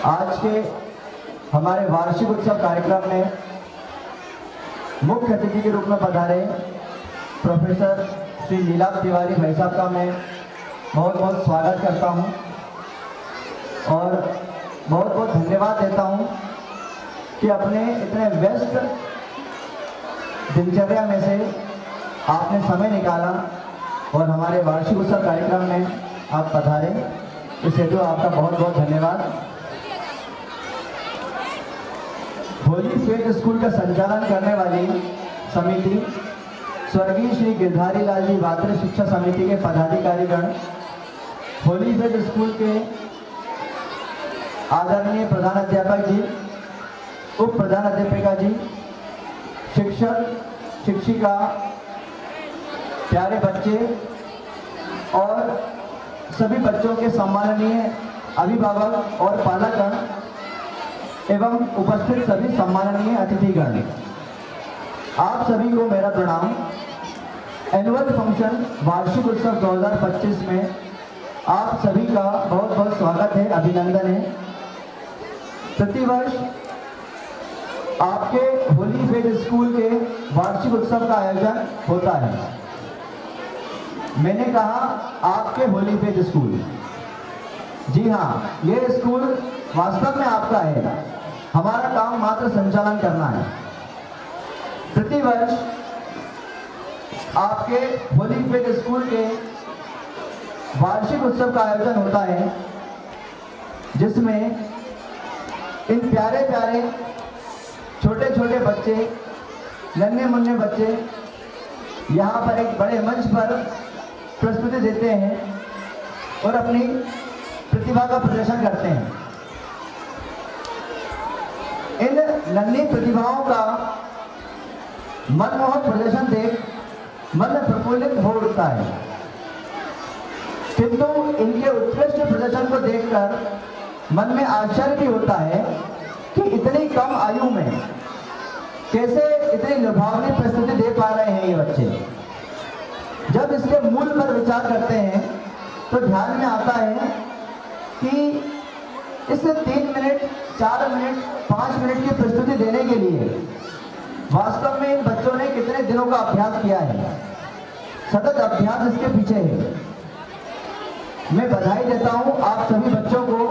आज के हमारे वार्षिक उत्सव कार्यक्रम में मुख्य अतिथि के रूप में पधारे प्रोफेसर श्री लीलाभ तिवारी भाई साहब का मैं बहुत बहुत स्वागत करता हूं और बहुत बहुत धन्यवाद देता हूं कि अपने इतने व्यस्त दिनचर्या में से आपने समय निकाला और हमारे वार्षिक उत्सव कार्यक्रम में आप पधारे। इस हेतु आपका बहुत बहुत धन्यवाद। होली फेट स्कूल का संचालन करने वाली समिति स्वर्गीय श्री गिरधारी लाल जी वात्रे शिक्षा समिति के पदाधिकारीगण, होली फेट स्कूल के आदरणीय प्रधान अध्यापक जी, उप प्रधान अध्यापिका जी, शिक्षक शिक्षिका, प्यारे बच्चे और सभी बच्चों के सम्माननीय अभिभावक और पालकगण एवं उपस्थित सभी सम्माननीय अतिथिगण, आप सभी को मेरा प्रणाम। एनुअल फंक्शन वार्षिक उत्सव 2025 में आप सभी का बहुत बहुत स्वागत है, अभिनंदन है। प्रतिवर्ष आपके होली फेट स्कूल के वार्षिक उत्सव का आयोजन होता है। मैंने कहा आपके होली फेट स्कूल, जी हाँ, ये स्कूल वास्तव में आपका है, हमारा काम मात्र संचालन करना है। प्रतिवर्ष आपके होली फेट स्कूल के वार्षिक उत्सव का आयोजन होता है, जिसमें इन प्यारे प्यारे छोटे छोटे बच्चे, नन्हे मुन्ने बच्चे यहाँ पर एक बड़े मंच पर प्रस्तुति देते हैं और अपनी प्रतिभा का प्रदर्शन करते हैं। इन नन्ही प्रतिभाओं का मनमोहक प्रदर्शन देख मन प्रफुल्लित हो उठता है, किंतु इनके उत्कृष्ट प्रदर्शन को देखकर मन में आश्चर्य भी होता है कि इतनी कम आयु में कैसे इतनी लुभावनी प्रस्तुति दे पा रहे हैं ये बच्चे। जब इसके मूल पर विचार करते हैं तो ध्यान में आता है कि इस 3 मिनट, 4 मिनट, 5 मिनट की प्रस्तुति देने के लिए वास्तव में इन बच्चों ने कितने दिनों का अभ्यास किया है। सतत अभ्यास इसके पीछे है। मैं बधाई देता हूं आप सभी बच्चों को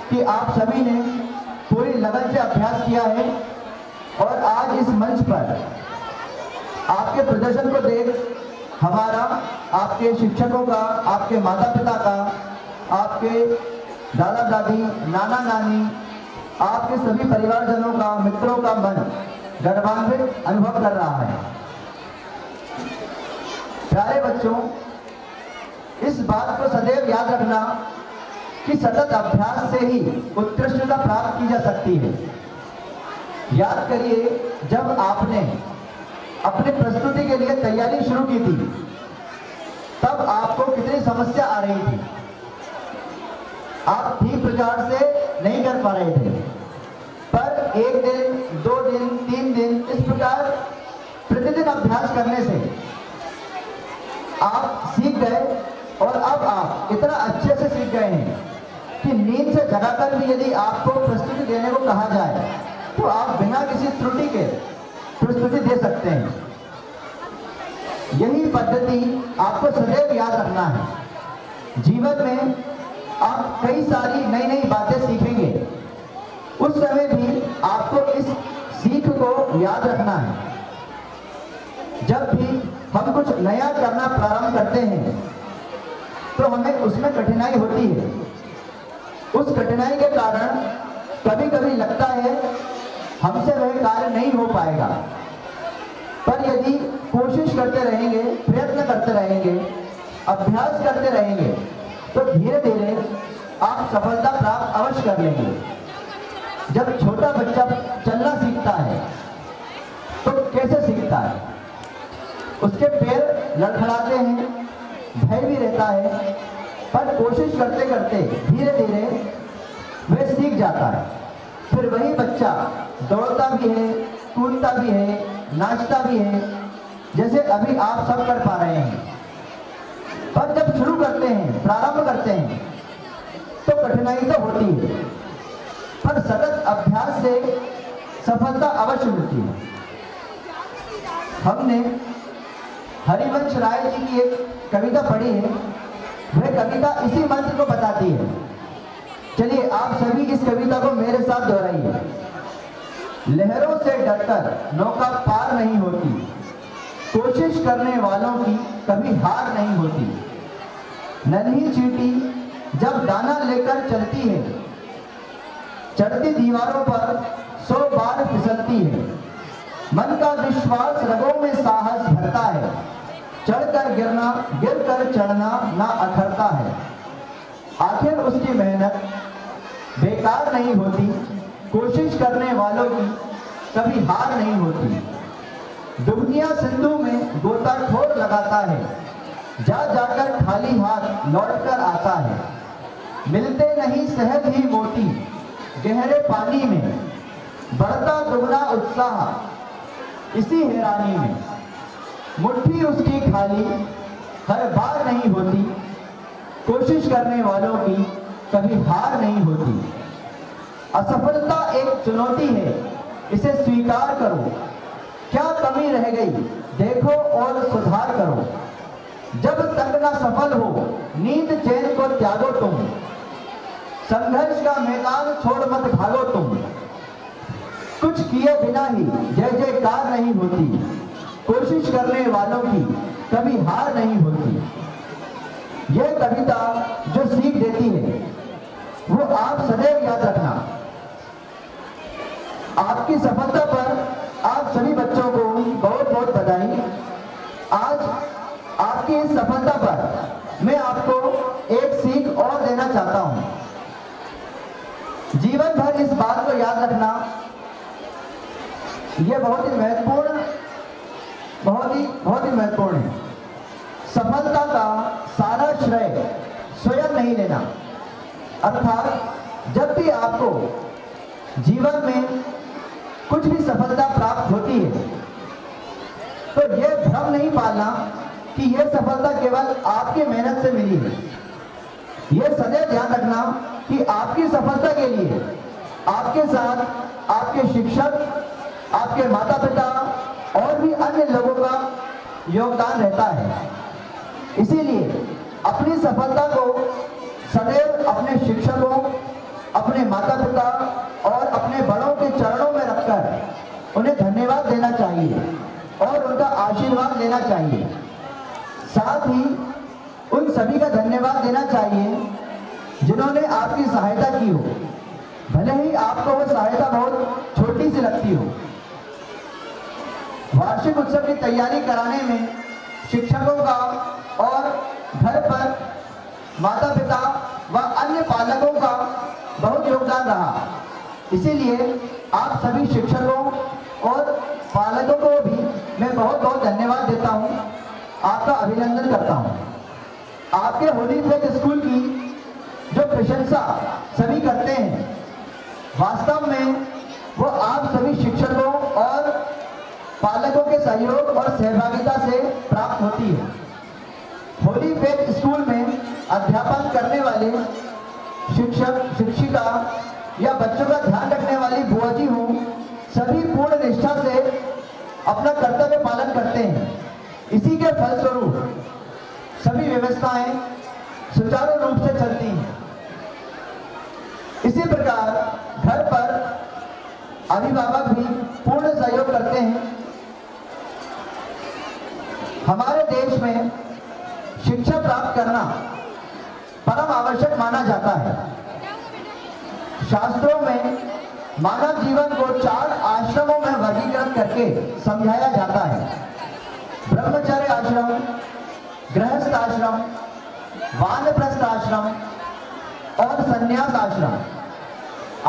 कि आप सभी ने पूरी लगन से अभ्यास किया है और आज इस मंच पर आपके प्रदर्शन को देख हमारा, आपके शिक्षकों का, आपके माता पिता का, आपके दादा दादी, नाना नानी, आपके सभी परिवारजनों का, मित्रों का मन गर्वान्वित अनुभव कर रहा है। प्यारे बच्चों, इस बात को सदैव याद रखना कि सतत अभ्यास से ही उत्कृष्टता प्राप्त की जा सकती है। याद करिए, जब आपने अपनी प्रस्तुति के लिए तैयारी शुरू की थी तब आपको कितनी समस्या आ रही थी, आप ठीक प्रकार से नहीं कर पा रहे थे, पर 1 दिन, 2 दिन, 3 दिन इस प्रकार प्रतिदिन अभ्यास करने से आप सीख गए और अब आप इतना अच्छे से सीख गए हैं कि नींद से जगाकर भी यदि आपको प्रस्तुति देने को कहा जाए तो आप बिना किसी त्रुटि के प्रस्तुति दे सकते हैं। यही पद्धति आपको सदैव याद रखना है। जीवन में आप कई सारी नई नई बातें सीखेंगे, उस समय भी आपको इस सीख को याद रखना है। जब भी हम कुछ नया करना प्रारंभ करते हैं तो हमें उसमें कठिनाई होती है। उस कठिनाई के कारण कभी कभी लगता है हमसे वह कार्य नहीं हो पाएगा, पर यदि कोशिश करते रहेंगे, प्रयत्न करते रहेंगे, अभ्यास करते रहेंगे तो धीरे धीरे आप सफलता प्राप्त अवश्य कर लेंगे। जब छोटा बच्चा चलना सीखता है तो कैसे सीखता है? उसके पैर लड़खड़ाते हैं, भय भी रहता है, पर कोशिश करते करते धीरे धीरे वह सीख जाता है। फिर वही बच्चा दौड़ता भी है, कूदता भी है, नाचता भी है, जैसे अभी आप सब कर पा रहे हैं। पर जब शुरू करते हैं, प्रारंभ करते हैं तो कठिनाई तो होती है। पर सतत अभ्यास से सफलता अवश्य मिलती है। हमने हरिवंश राय जी की एक कविता पढ़ी है, वह कविता इसी मंत्र को बताती है। चलिए आप सभी इस कविता को मेरे साथ दोहराइए। लहरों से डरकर नौका पार नहीं होती, कोशिश करने वालों की कभी हार नहीं होती। नन्ही चींटी जब दाना लेकर चलती है, चढ़ती दीवारों पर 100 बार फिसलती है। मन का विश्वास रगों में साहस भरता है, चढ़कर गिरना गिरकर चढ़ना ना अखरता है। आखिर उसकी मेहनत बेकार नहीं होती, कोशिश करने वालों की कभी हार नहीं होती। डुबकियां सिंधु में गोताखोर लगाता है, जा जाकर खाली हाथ लौटकर आता है। मिलते नहीं सहज ही मोती गहरे पानी में, बढ़ता दुगना उत्साह इसी हैरानी में। मुट्ठी उसकी खाली हर बार नहीं होती, कोशिश करने वालों की कभी हार नहीं होती। असफलता एक चुनौती है, इसे स्वीकार करो। क्या कमी रह गई देखो और सुधार करो। जब तक न सफल हो नींद चैन को त्यागो तुम, संघर्ष का मैदान छोड़ मत भागो तुम। कुछ किए बिना ही जय जयकार नहीं होती, कोशिश करने वालों की कभी हार नहीं होती। यह कविता जो सीख देती है वो आप सदैव याद रखना। आपकी सफलता पर आप सभी बच्चों को बहुत बहुत बधाई। आज आपकी इस सफलता पर मैं आपको एक सीख और देना चाहता हूं। जीवन भर इस बात को याद रखना, यह बहुत ही महत्वपूर्ण महत्वपूर्ण है। सफलता का सारा श्रेय स्वयं नहीं लेना। अर्थात जब भी आपको जीवन में कुछ भी सफलता प्राप्त होती है तो यह भ्रम नहीं पालना कि यह सफलता केवल आपकी मेहनत से मिली है। यह सदैव ध्यान रखना कि आपकी सफलता के लिए आपके साथ आपके शिक्षक, आपके माता पिता और भी अन्य लोगों का योगदान रहता है। इसीलिए अपनी सफलता को सदैव अपने शिक्षकों, अपने माता पिता और अपने बड़ों के चरणों में रखकर उन्हें धन्यवाद देना चाहिए और उनका आशीर्वाद लेना चाहिए। साथ ही उन सभी का धन्यवाद देना चाहिए जिन्होंने आपकी सहायता की हो, भले ही आपको वह सहायता बहुत छोटी सी लगती हो। वार्षिक उत्सव की तैयारी कराने में शिक्षकों का और घर पर माता पिता व अन्य पालकों का बहुत योगदान रहा। इसीलिए आप सभी शिक्षकों और पालकों को भी मैं बहुत बहुत धन्यवाद देता हूं, आपका अभिनंदन करता हूं। आपके होली फेक स्कूल की जो प्रशंसा सभी करते हैं, वास्तव में वो आप सभी शिक्षकों और पालकों के सहयोग और सहभागिता से प्राप्त होती है। होली फेक स्कूल में अध्यापन करने वाले शिक्षक, शिक्षिका या बच्चों का ध्यान रखने वाली बुआ जी हों, सभी पूर्ण निष्ठा से अपना कर्तव्य पालन करते हैं। इसी के फलस्वरूप सभी व्यवस्थाएं सुचारू रूप से चलती हैं। इसी प्रकार घर पर अभिभावक भी पूर्ण सहयोग करते हैं। हमारे देश में शिक्षा प्राप्त करना परम आवश्यक माना जाता है। शास्त्रों में मानव जीवन को 4 आश्रमों में वर्गीकृत करके समझाया जाता है। ब्रह्मचर्य आश्रम, गृहस्थ आश्रम, वानप्रस्थ आश्रम और संन्यास आश्रम।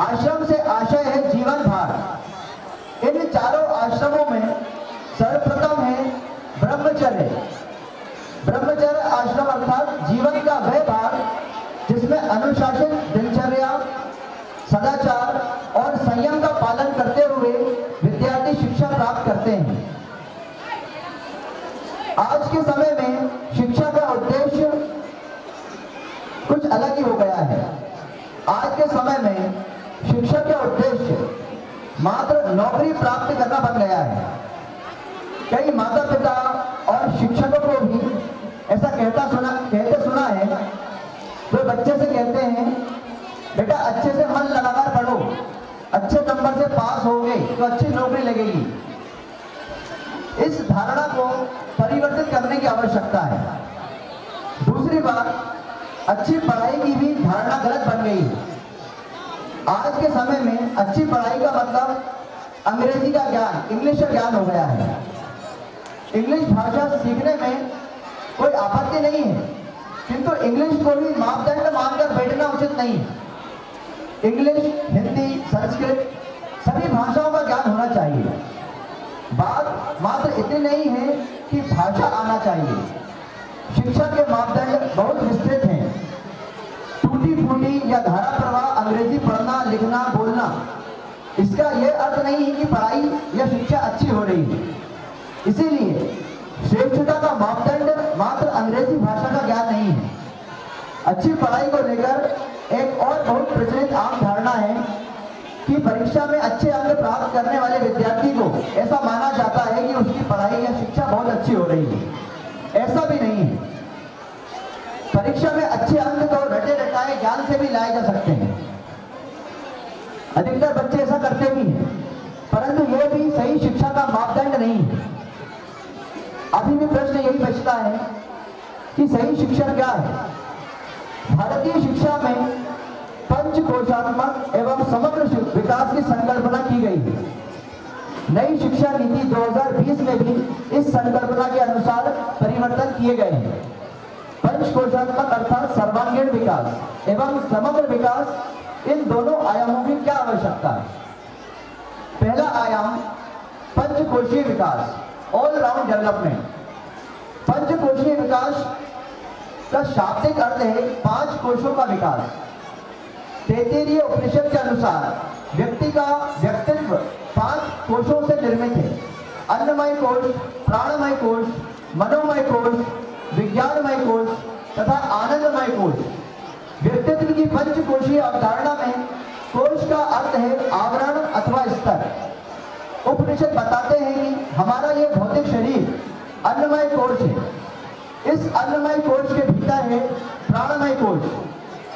आश्रम से आशय है जीवन भार। इन चारों आश्रमों में सर्वप्रथम है ब्रह्मचर्य। ब्रह्मचर्य आश्रम अर्थात जीवन का वह भाग जिसमें अनुशासित दिनचर्या, सदाचार और संयम का पालन करते हुए विद्यार्थी शिक्षा प्राप्त करते हैं। आज के समय में शिक्षा का उद्देश्य कुछ अलग ही हो गया है। आज के समय में शिक्षा का उद्देश्य मात्र नौकरी प्राप्त करना बन गया है। कई माता पिता और शिक्षकों को भी ऐसा कहते सुना है। तो बच्चे से कहते हैं, बेटा अच्छे से मन लगाकर पढ़ो, अच्छे नंबर से पास होगे तो अच्छी नौकरी लगेगी। इस धारणा को परिवर्तित करने की आवश्यकता है। दूसरी बात, अच्छी पढ़ाई की भी धारणा गलत बन गई है। आज के समय में अच्छी पढ़ाई का मतलब अंग्रेजी का ज्ञान, इंग्लिश का ज्ञान हो गया है। इंग्लिश भाषा सीखने में कोई आपत्ति नहीं है, किंतु इंग्लिश को भी मापदंड मानकर बैठना उचित नहीं है। इंग्लिश, हिंदी, संस्कृत सभी भाषाओं का ज्ञान होना चाहिए। बात मात्र इतनी नहीं है कि भाषा आना चाहिए। शिक्षा के मापदंड बहुत विस्तृत हैं। टूटी फूटी या धारा प्रवाह अंग्रेजी पढ़ना, लिखना, बोलना, इसका यह अर्थ नहीं है कि पढ़ाई या शिक्षा अच्छी हो रही है। इसीलिए श्रेष्ठता का मापदंड मात्र अंग्रेजी भाषा का ज्ञान नहीं है। अच्छी पढ़ाई को लेकर एक और बहुत प्रचलित आम धारणा है कि परीक्षा में अच्छे अंक प्राप्त करने वाले विद्यार्थी को ऐसा माना जाता है कि उसकी पढ़ाई या शिक्षा बहुत अच्छी हो रही है। ऐसा भी नहीं है। परीक्षा में अच्छे अंक तो रटे रटाए ज्ञान से भी लाए जा सकते हैं। अधिकतर बच्चे ऐसा करते भी हैं, परंतु यह भी सही शिक्षा का मापदंड नहीं है। अभी भी प्रश्न यही बचता है कि सही शिक्षा क्या है। भारतीय शिक्षा में पंचकोशात्मक एवं समग्र विकास की संकल्पना की गई है। नई शिक्षा नीति 2020 में भी इस संकल्पना के अनुसार परिवर्तन किए गए हैं। पंचकोशात्मक अर्थात सर्वांगीण विकास एवं समग्र विकास, इन दोनों आयामों की क्या आवश्यकता है। पहला आयाम पंचकोशीय विकास, ऑल राउंड डेवलपमेंट। पंचकोशीय विकास का शाब्दिक अर्थ है 5 कोशों का विकास। तैत्तिरीय उपनिषद के अनुसार व्यक्ति का व्यक्तित्व 5 कोशों से निर्मित है। अन्नमय कोश, प्राणमय कोश, मनोमय कोश, विज्ञानमय कोश तथा आनंदमय कोश। व्यक्तित्व की पंचकोशीय अवधारणा में कोश का अर्थ है आवरण अथवा स्तर। उपनिषद बताते हैं कि हमारा यह भौतिक शरीर अन्नमय कोश है। इस अन्नमय कोश के भीतर है प्राणमय कोश,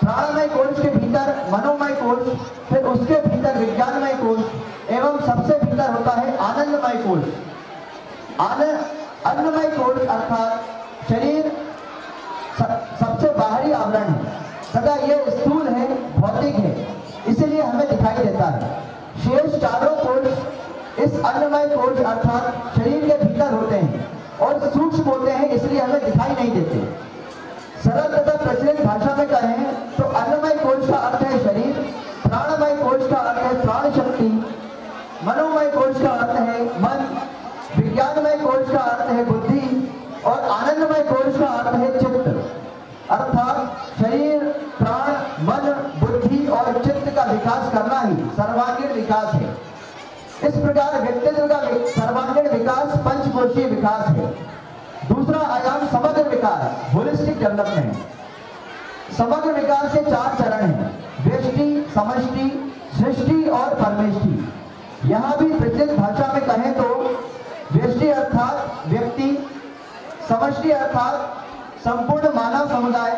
प्राणमय कोश के भीतर मनोमय कोश, फिर उसके भीतर विज्ञानमय कोश एवं सबसे भीतर होता है आनंदमय कोश। अन्नमय कोश अर्थात शरीर सबसे बाहरी आवरण है तथा यह स्थूल है, भौतिक है, इसलिए हमें दिखाई देता है। शेष चारों कोश इस अन्नमय कोश अर्थात शरीर के भीतर होते हैं और सूक्ष्म होते हैं, इसलिए हमें दिखाई नहीं देते। सरल तथा प्रचलित भाषा में कहें तो अन्नमय कोश का अर्थ है शरीर, प्राणमय कोश का अर्थ है प्राण शक्ति, मनोमय कोश का अर्थ है मन, विज्ञानमय कोश का अर्थ है बुद्धि और आनंदमय कोश का अर्थ है चित्त। अर्थात शरीर, प्राण, मन, बुद्धि और चित्त का विकास करना ही सर्वांगीण विकास है। इस प्रकार व्यक्तित्व का सर्वांगीण विकास पंचकोशीय विकास है। दूसरा आयाम समग्र विकास, होलिस्टिक डेवलपमेंट। समग्र विकास के 4 चरण हैं, व्यष्टि, समष्टि, सृष्टि और परमेष्टि। यहाँ भी प्रचलित भाषा में कहें तो व्यष्टि अर्थात व्यक्ति, समष्टि अर्थात संपूर्ण मानव समुदाय,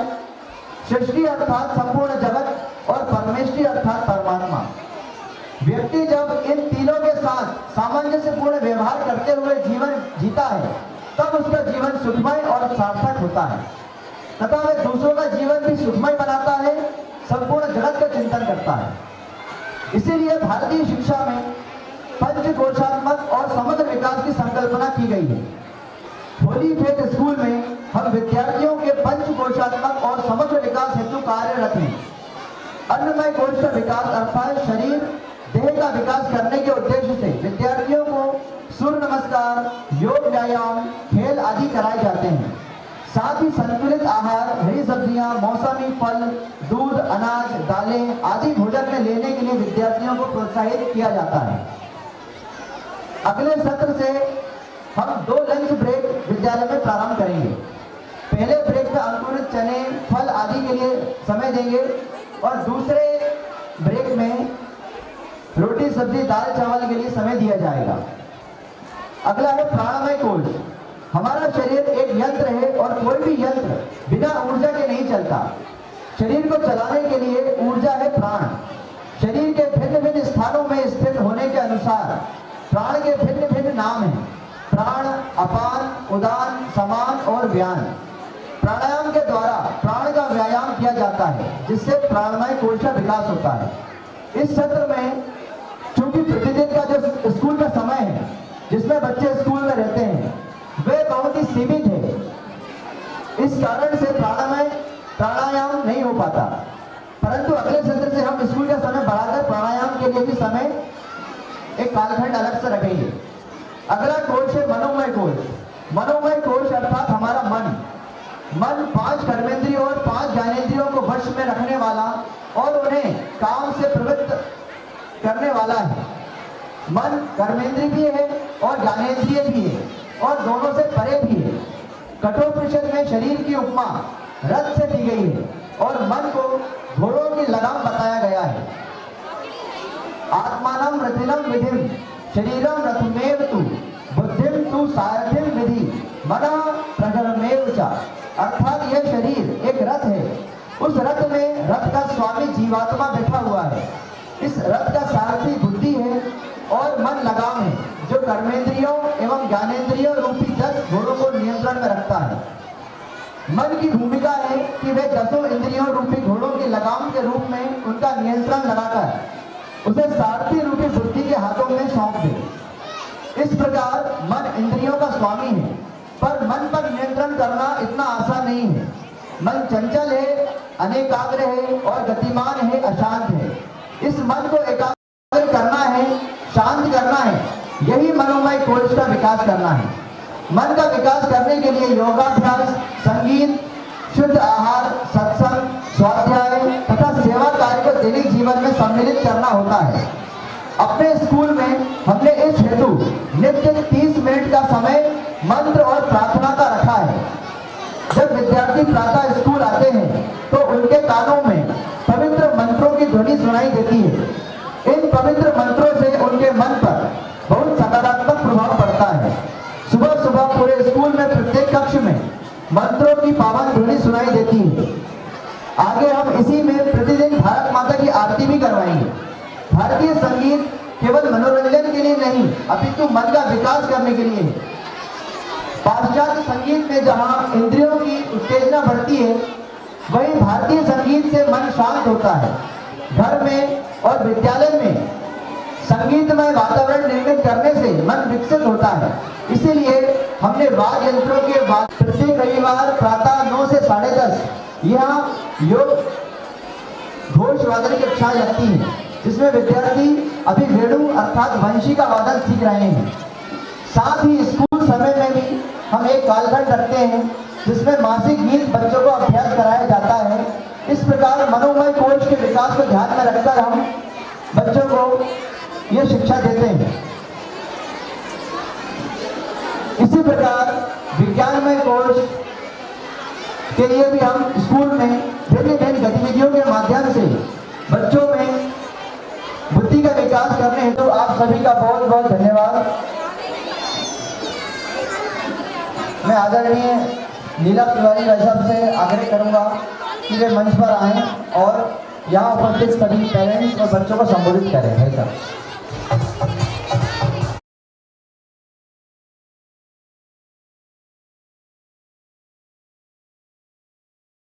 सृष्टि अर्थात संपूर्ण जगत और परमेष्टि अर्थात परमात्मा। व्यक्ति जब इन तीनों के साथ सामंजस्यपूर्ण व्यवहार करते हुए जीवन जीता है तब उसका जीवन सुखमय और सार्थक होता है तथा वह दूसरों का जीवन भी सुखमय बनाता है, संपूर्ण जगत का चिंतन करता है। इसीलिए भारतीय शिक्षा में पंचकोशात्मक और समग्र विकास की संकल्पना की गई है। होली फेथ स्कूल में हम विद्यार्थियों के पंचकोशात्मक और समग्र विकास हेतु कार्यरत हैं। अन्नमय कोश का विकास अर्थात शरीर, देह का विकास करने के उद्देश्य से विद्यार्थियों को सूर्य नमस्कार, योग, व्यायाम, खेल आदि कराए जाते हैं। साथ ही संतुलित आहार, हरी सब्जियां, मौसमी फल, दूध, अनाज, दालें आदि भोजन में लेने के लिए विद्यार्थियों को प्रोत्साहित किया जाता है। अगले सत्र से हम 2 लंच ब्रेक विद्यालय में प्रारंभ करेंगे। पहले ब्रेक में अंकुरित चने, फल आदि के लिए समय देंगे और दूसरे ब्रेक में रोटी सब्जी दाल चावल के लिए समय दिया जाएगा। अगला है प्राणमय कोश। हमारा शरीर एक यंत्र है और कोई भी यंत्र बिना ऊर्जा के नहीं चलता। शरीर को चलाने के लिए ऊर्जा है प्राण। शरीर के भिन्न भिन्न स्थानों में स्थित होने के अनुसार प्राण के भिन्न भिन्न नाम हैं। प्राण, अपान, उदान, समान और व्यान। प्राणायाम के द्वारा प्राण का व्यायाम किया जाता है जिससे प्राणमय कोश का विकास होता है। इस सत्र में चूंकि प्रतिदिन का जो स्कूल का समय है जिसमें बच्चे स्कूल में रहते हैं वे बहुत ही सीमित है, इस कारण से प्राणायाम नहीं हो पाता। परंतु अगले सत्र से हम स्कूल का समय बढ़ाकर प्राणायाम के लिए भी समय एक कालखंड अलग से रखेंगे। अगला कोश है मनोमय कोश। मनोमय कोश अर्थात हमारा मन 5 कर्मेंद्रियों और 5 ज्ञानेंद्रियों को वश में रखने वाला और उन्हें काम से प्रवृत्त करने वाला है। मन कर्मेंद्रिय भी है और ज्ञानेंद्रिय भी है और दोनों से परे भी है। कठोपनिषद में शरीर की उपमा रथ से दी गई है और मन को घोड़ों की लगाम बताया गया है। आत्मानं रथिनं विधिं शरीरं रथमेव तु बुद्धिं तु सारथिं विधि मनः प्रगरमेव च। अर्थात यह शरीर एक रथ है। उस रथ में रथ का स्वामी जीवात्मा बैठा हुआ है। इस रथ का सारथी बुद्धि है और मन लगाम है जो कर्मेंद्रियों एवं ज्ञानेंद्रियों रूपी 10 घोड़ों को नियंत्रण में रखता है। मन की भूमिका है कि वे 10 इंद्रियों रूपी घोड़ों की लगाम के रूप में उनका नियंत्रण लगाकर उसे सारथी रूपी बुद्धि के हाथों में सौंप दे। इस प्रकार मन इंद्रियों का स्वामी है, पर मन पर नियंत्रण करना इतना आसान नहीं है। मन चंचल है, अनेकाग्र है और गतिमान है, अशांत है। इस मन को एकाग्र करना है, शांत करना है, यही मनोमय कोश का विकास करना है। मन का विकास करने के लिए योगाभ्यास, संगीत, शुद्ध आहार, सत्संग, स्वाध्याय तथा सेवा कार्य को दैनिक जीवन में सम्मिलित करना होता है। अपने स्कूल में हमने इस हेतु नित्य 30 मिनट का समय मंत्र और प्रार्थना का रखा है। जब विद्यार्थी प्रातः स्कूल आते हैं तो उनके कानों में पवित्र मंत्रों की ध्वनि सुनाई देती है। इन पवित्र मंत्रों से उनके मन पर बहुत सकारात्मक प्रभाव पड़ता है। सुबह सुबह पूरे स्कूल में प्रत्येक कक्ष में मंत्रों की पावन ध्वनि सुनाई देती है। आगे हम इसी में प्रतिदिन भारत माता की आरती भी करवाएंगे। भारतीय संगीत केवल मनोरंजन के लिए नहीं अपितु मन का विकास करने के लिए है। पाश्चात्य संगीत में जहाँ इंद्रियों की उत्तेजना बढ़ती है वहीं भारतीय संगीत से मन शांत होता है। घर में और विद्यालय में संगीतमय वातावरण निर्मित करने से मन विकसित होता है। इसीलिए हमने वाद्य यंत्रों के बाद प्रत्येक रविवार प्रातः 9 से 10:30 यहाँ योग घोष वादन की कक्षाएं लगती हैं, जिसमें विद्यार्थी अभी वेणु अर्थात वंशी का वादन सीख रहे हैं। साथ ही स्कूल समय में भी हम एक कालखंड रखते हैं जिसमें मासिक गीत बच्चों को अभ्यास कराया जाता है। इस प्रकार मनोमय कोश के विकास को ध्यान में रखकर हम बच्चों को यह शिक्षा देते हैं। इसी प्रकार विज्ञानमय कोश के लिए भी हम स्कूल में भिन्न भिन्न गतिविधियों के माध्यम से बच्चों में बुद्धि का विकास करने हेतु आप सभी का बहुत बहुत धन्यवाद। मैं आदरणीय लीला तिवारी भाई साहब से आग्रह करूंगा कि वे मंच पर आएं और यहाँ उपस्थित सभी पेरेंट्स और बच्चों को संबोधित करें। भाई साहब।